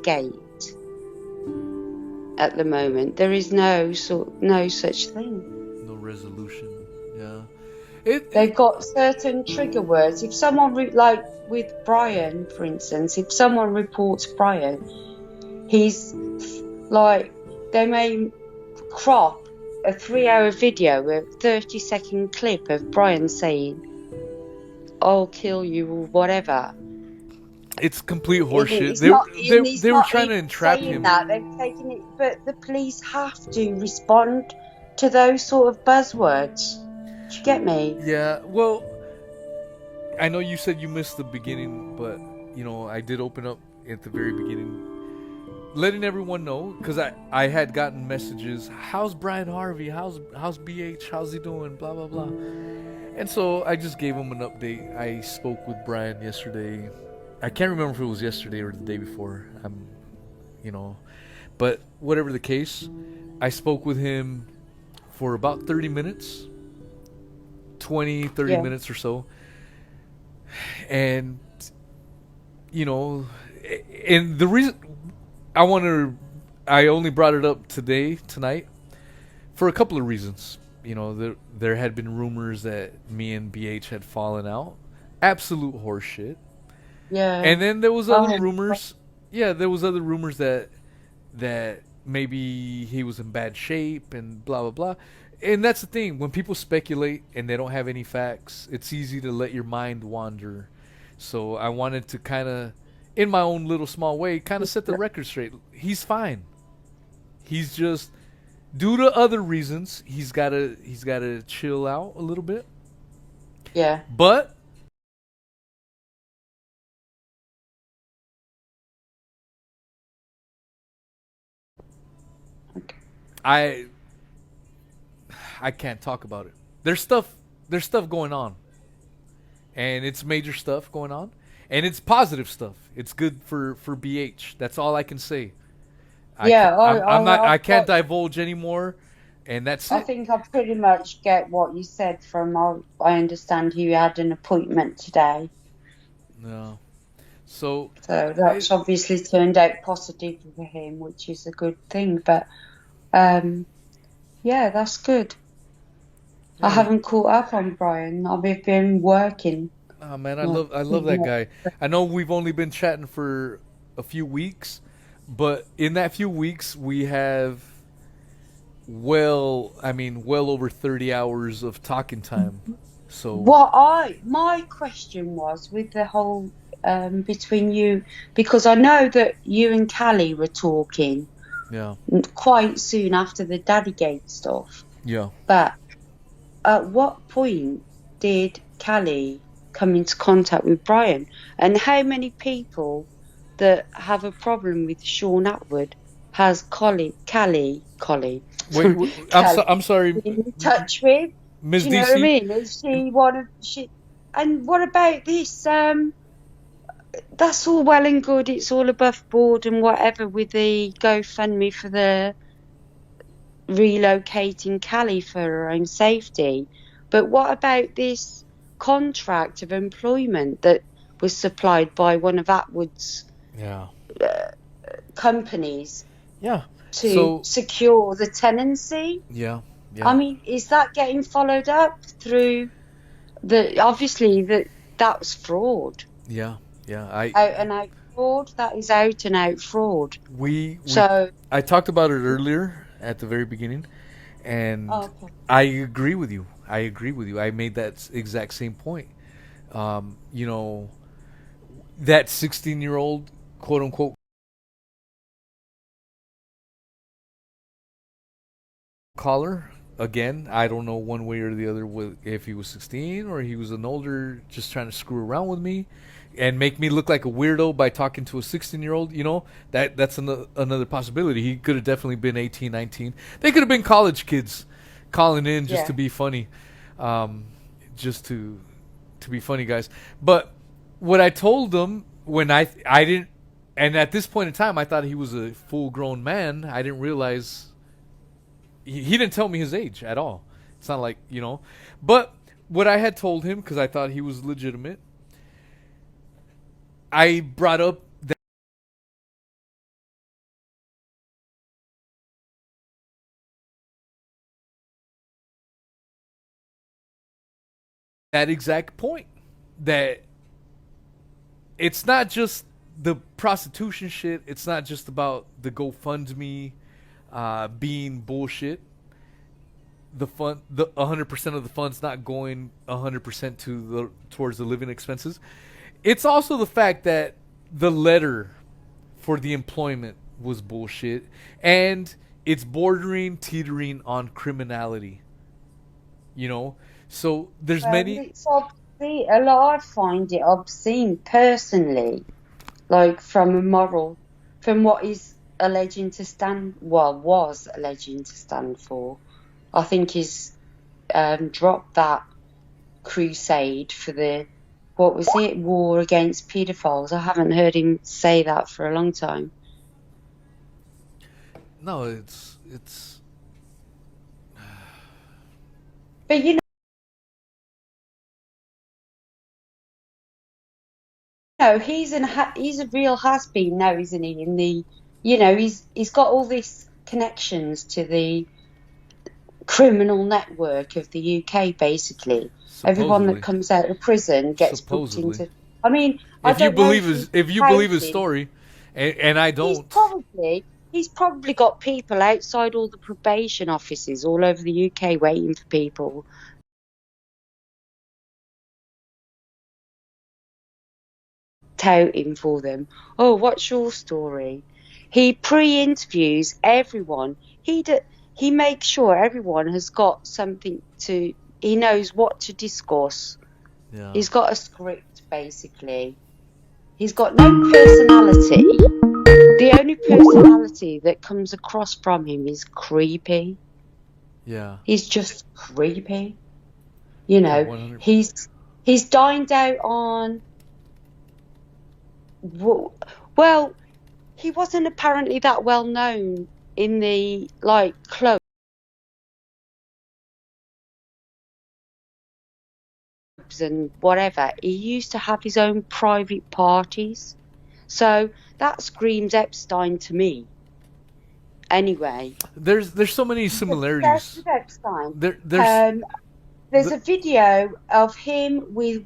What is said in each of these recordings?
gate at the moment. There is no such thing. No resolution. Yeah. They've got certain trigger words. If someone, like with Brian, for instance, if someone reports Brian, he's like, they may crop a 3-hour video, a 30-second clip of Brian saying, "I'll kill you" or whatever. It's complete horseshit. He's They were not trying to even entrap saying him. that. They've taken it, but the police have to respond to those sort of buzzwords. Do you get me? Yeah. Well, I know you said you missed the beginning, but I did open up at the very beginning, letting everyone know, because I had gotten messages. How's Brian Harvey? How's BH? How's he doing? Blah blah blah. And so I just gave him an update. I spoke with Brian yesterday. I can't remember if it was yesterday or the day before. But whatever the case, I spoke with him for about 30 minutes, 30 Yeah. minutes or so. And, and the reason I only brought it up tonight, for a couple of reasons. There had been rumors that me and BH had fallen out. Absolute horseshit. Yeah. And then there was other rumors. Yeah, there was other rumors that maybe he was in bad shape and blah blah blah. And that's the thing, when people speculate and they don't have any facts, it's easy to let your mind wander. So I wanted to kind of, in my own little small way, kind of set the record straight. He's fine. He's just, due to other reasons, he's gotta chill out a little bit. Yeah. But Okay. I can't talk about it. There's stuff going on. And it's major stuff going on. And it's positive stuff. It's good for BH. That's all I can say. I can't divulge anymore, and that's I it. think I pretty much get what you said from. I understand you had an appointment today, No. So so that's obviously turned out positive for him, which is a good thing. But yeah, that's good. I haven't caught up on Brian. I've been working. oh man, I love that guy. I know we've only been chatting for a few weeks, but in that few weeks we have well over 30 hours of talking time. So My question was with the whole between you, because I know that you and Callie were talking yeah. quite soon after the Daddygate stuff. Yeah. But at what point did Callie come into contact with Brian? And how many people that have a problem with Sean Atwood has Callie Wait, I'm sorry, been in touch with? Ms. Do you know what I DC. mean? Is she one of she? And what about this? That's all well and good. It's all above board and whatever with the GoFundMe for the relocating Callie for her own safety. But what about this contract of employment that was supplied by one of Atwood's Yeah. companies Yeah. to secure the tenancy? Yeah. Yeah. I mean, is that getting followed up through obviously that was fraud. Yeah. Yeah. Out and out fraud. That is out and out fraud. I talked about it earlier at the very beginning, and Okay. I agree with you. I made that exact same point. That 16-year-old, quote unquote, caller. Again, I don't know one way or the other if he was 16 or he was an older, just trying to screw around with me and make me look like a weirdo by talking to a 16-year-old. That's another possibility. He could have definitely been 18, 19. They could have been college kids calling in just to be funny, just to be funny, guys. But what I told them when I didn't, and at this point in time, I thought he was a full-grown man. I didn't realize he didn't tell me his age at all. It's not like, But what I had told him, because I thought he was legitimate, I brought up that exact point that it's not just the prostitution shit. It's not just about the GoFundMe being bullshit. The 100% of the funds not going 100% towards the living expenses. It's also the fact that the letter for the employment was bullshit, and it's teetering on criminality. You know, so there's Well, many. it's obscene. A lot, I find it obscene personally, like from what he's alleging to stand, well, was alleging to stand for. I think he's dropped that crusade for the, what was it, war against paedophiles. I haven't heard him say that for a long time. No, it's But you know, he's a real has-been now, isn't he? In the, he's got all these connections to the criminal network of the UK, basically. Everyone that supposedly. comes out of prison gets booked Supposedly. into. I mean, I don't know if he's If you believe his counting. story, and I He's don't. probably he's probably got people outside all the probation offices all over the UK waiting for people, touting for them. Oh, what's your story? He pre-interviews everyone. He makes sure everyone has got something to. He knows what to discuss. Yeah. He's got a script, basically. He's got no personality. The only personality that comes across from him is creepy. Yeah. He's just creepy. You Yeah. know, 100. he's dined out on. Well, he wasn't apparently that well known in the like clubs and whatever. He used to have his own private parties. So that screams Epstein to me. Anyway, There's so many obsessed similarities. with Epstein. There's There's the, a video of him with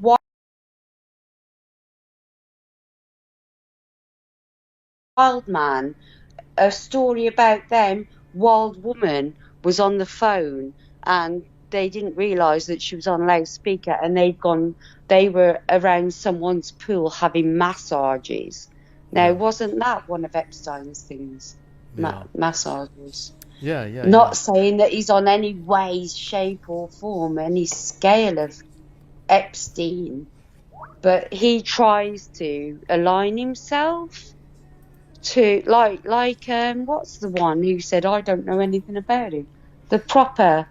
Wild Man, a story about them. Wild Woman was on the phone and they didn't realise that she was on loudspeaker, and they were around someone's pool having massages. Now, yeah. wasn't that one of Epstein's things? Yeah. Massages. Yeah. Yeah. Yeah. Not saying that he's on any way, shape, or form any scale of Epstein, but he tries to align himself to what's the one who said I don't know anything about him? The proper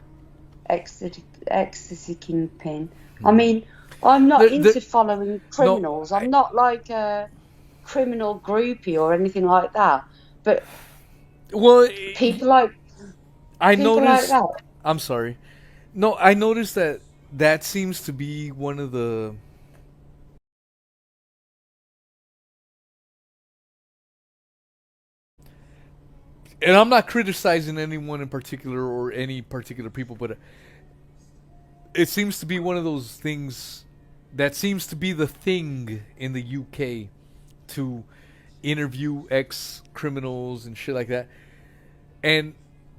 ecstasy kingpin. I mean, I'm not There, into following no. criminals. I'm not like a criminal groupie or anything like that. But Well, people like I people like noticed. that. I'm sorry. No, I noticed that that seems to be one of the. And I'm not criticizing anyone in particular or any particular people, but it seems to be one of those things that seems to be the thing in the UK to interview ex criminals and shit like that. And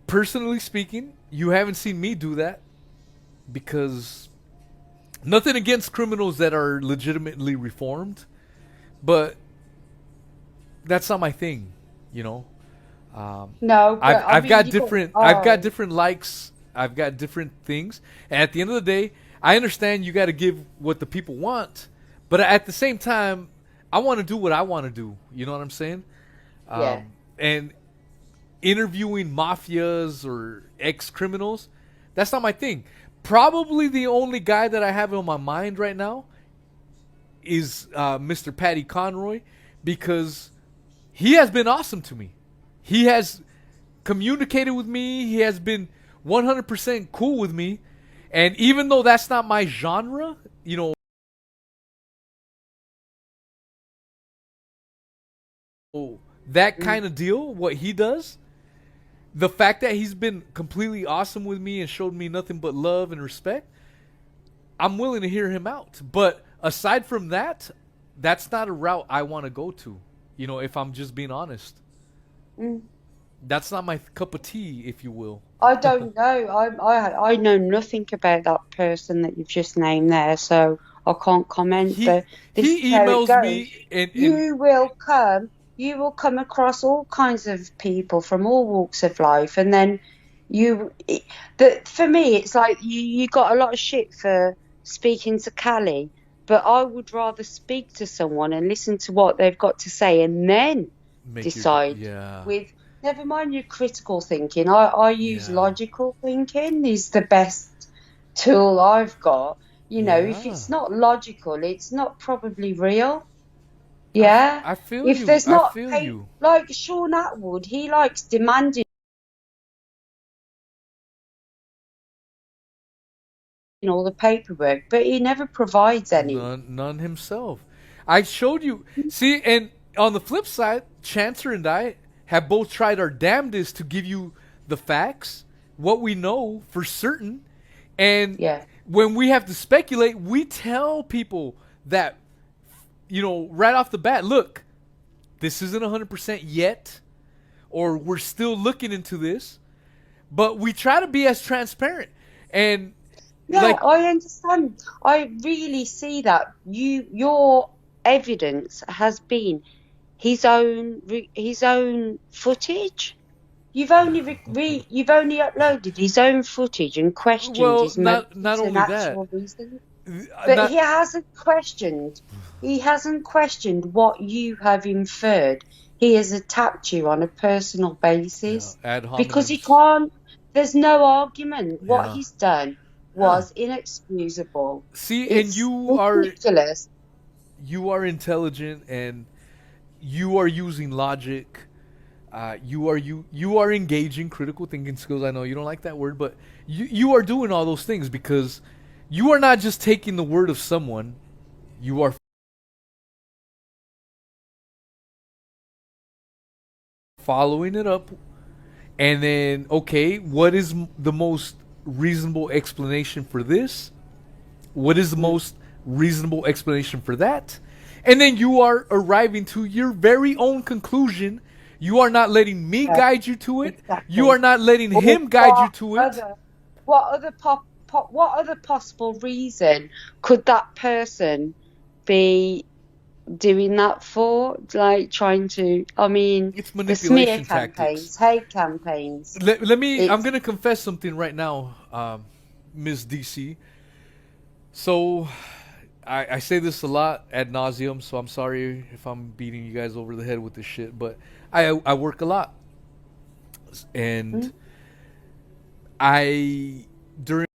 personally speaking, you haven't seen me do that because nothing against criminals that are legitimately reformed, but that's not my thing, you know. No, but I I've mean, got you got different likes. I've got different things, and at the end of the day, I understand you got to give what the people want, but at the same time, I want to do what I want to do. You know what I'm saying? yeah. And interviewing mafias or ex criminals, that's not my thing. Probably the only guy that I have on my mind right now is Mr. Patty Conroy, because he has been awesome to me. He has communicated with me. He has been 100% cool with me. And even though that's not my genre, you know, that Mm. kind of deal, what he does, the fact that he's been completely awesome with me and showed me nothing but love and respect, I'm willing to hear him out. But aside from that, that's not a route I want to go to. You know, if I'm just being honest, Mm. that's not my cup of tea, if you will. I don't know. I know nothing about that person that you've just named there, so I can't comment. He But this is he how it emails goes. me and You will come, you will come across all kinds of people from all walks of life, and then for me, it's like you got a lot of shit for speaking to Callie, but I would rather speak to someone and listen to what they've got to say and then make your decide yeah, with, never mind your critical thinking. I use yeah, logical thinking is the best tool I've got. You know, if yeah. it's not logical, it's not probably real. Yeah. I feel If you. there's I not feel you. like Sean Atwood, he likes demanding all the paperwork, but he never provides any. None himself. I showed you. See, and on the flip side, Chancer and I have both tried our damnedest to give you the facts, what we know for certain, and Yeah. when we have to speculate, we tell people that, you know, right off the bat, look, this isn't 100% yet, or we're still looking into this, but we try to be as transparent. And Yeah, like, I understand. I really see that your evidence has been his own footage. You've only uploaded his own footage and questioned well, his not motives and only that, actual reasons, but not he hasn't questioned what you have inferred. He has attacked you on a personal yeah, basis ad because he hominems. can't. There's no argument. What Yeah. he's done Yeah. was inexcusable. See, and It's ridiculous. you are intelligent and you are using logic. You are engaging critical thinking skills. I know you don't like that word, but you are doing all those things because you are not just taking the word of someone. You are following it up, and then okay, what is the most reasonable explanation for this? What is the Mm, most reasonable explanation for that? And then you are arriving to your very own conclusion. You are not letting me yeah, guide you to it. You are exactly. not letting Or him guide you to it. what other possible reason could that person be doing that for? Like trying to, I mean, It's the smear manipulation tactics. campaigns, hate campaigns. Let me, I'm It's going to confess something right now, Ms. DC. So, I say this a lot ad nauseum, so I'm sorry if I'm beating you guys over the head with this shit, but I work a lot. And mm, I, during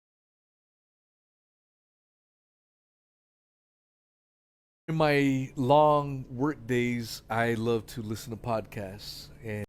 my long work days, I love to listen to podcasts. And